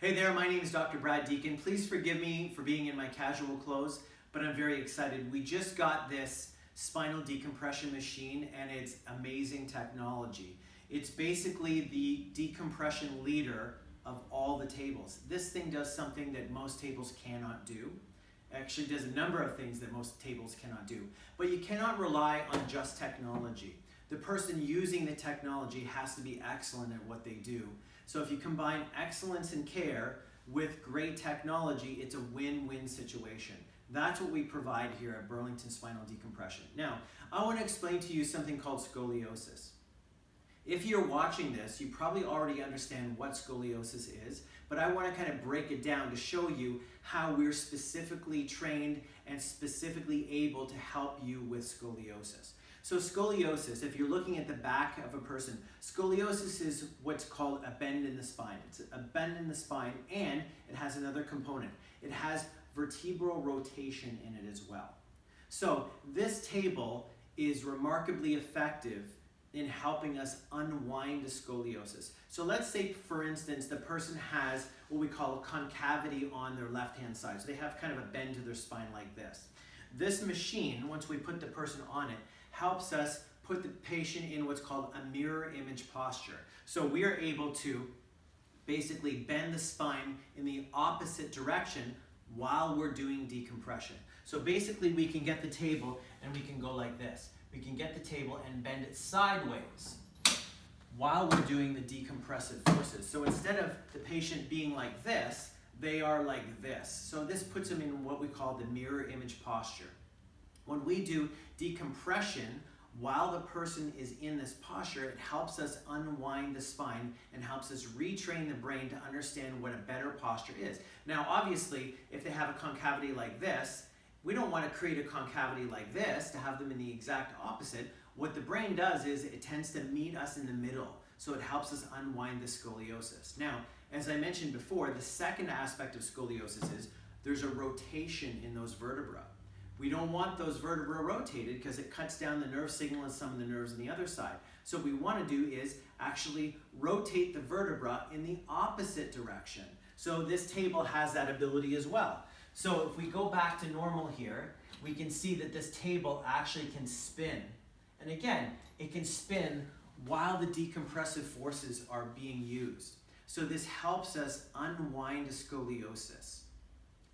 Hey there, my name is Dr. Brad Deacon. Please forgive me for being in my casual clothes, but I'm very excited. We just got this spinal decompression machine and it's amazing technology. It's basically the decompression leader of all the tables. This thing does something that most tables cannot do. Actually does a number of things that most tables cannot do. But you cannot rely on just technology. The person using the technology has to be excellent at what they do. So if you combine excellence in care with great technology, it's a win-win situation. That's what we provide here at Burlington Spinal Decompression. Now, I want to explain to you something called scoliosis. If you're watching this, you probably already understand what scoliosis is, but I want to kind of break it down to show you how we're specifically trained and specifically able to help you with scoliosis. So scoliosis, if you're looking at the back of a person, scoliosis is what's called a bend in the spine. It's a bend in the spine, and it has another component. It has vertebral rotation in it as well. So this table is remarkably effective in helping us unwind the scoliosis. So let's say, for instance, the person has what we call a concavity on their left-hand side. So they have kind of a bend to their spine like this. This machine, once we put the person on it, helps us put the patient in what's called a mirror image posture. So we are able to basically bend the spine in the opposite direction while we're doing decompression. So basically we can get the table and we can go like this. We can get the table and bend it sideways while we're doing the decompressive forces. So instead of the patient being like this, they are like this. So this puts them in what we call the mirror image posture. When we do decompression while the person is in this posture, it helps us unwind the spine and helps us retrain the brain to understand what a better posture is. Now, obviously, if they have a concavity like this, we don't want to create a concavity like this to have them in the exact opposite. What the brain does is it tends to meet us in the middle, so it helps us unwind the scoliosis. Now, as I mentioned before, the second aspect of scoliosis is there's a rotation in those vertebrae. We don't want those vertebrae rotated because it cuts down the nerve signal and some of the nerves on the other side. So what we want to do is actually rotate the vertebra in the opposite direction. So this table has that ability as well. So if we go back to normal here, we can see that this table actually can spin. And again, it can spin while the decompressive forces are being used. So this helps us unwind a scoliosis.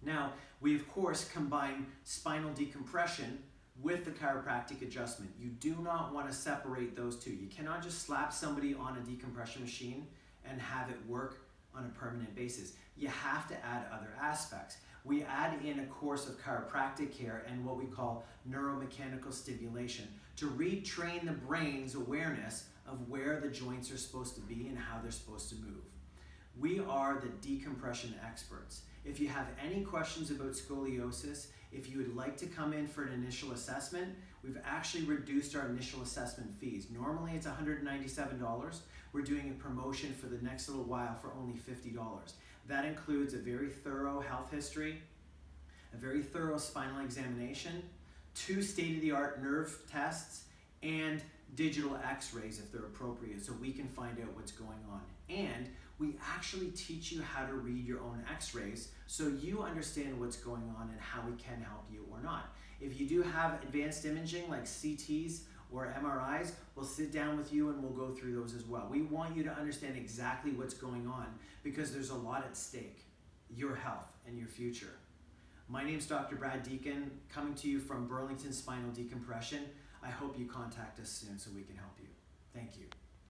Now, we of course combine spinal decompression with the chiropractic adjustment. You do not want to separate those two. You cannot just slap somebody on a decompression machine and have it work on a permanent basis. You have to add other aspects. We add in a course of chiropractic care and what we call neuromechanical stimulation to retrain the brain's awareness of where the joints are supposed to be and how they're supposed to move. We are the decompression experts. If you have any questions about scoliosis, if you would like to come in for an initial assessment, we've actually reduced our initial assessment fees. Normally it's $197. We're doing a promotion for the next little while for only $50. That includes a very thorough health history, a very thorough spinal examination, 2 state-of-the-art nerve tests, and digital x-rays if they're appropriate so we can find out what's going on. And we actually teach you how to read your own x-rays so you understand what's going on and how we can help you or not. If you do have advanced imaging like CTs or MRIs, we'll sit down with you and we'll go through those as well. We want you to understand exactly what's going on because there's a lot at stake, your health and your future. My name's Dr. Brad Deacon, coming to you from Burlington Spinal Decompression. I hope you contact us soon so we can help you. Thank you.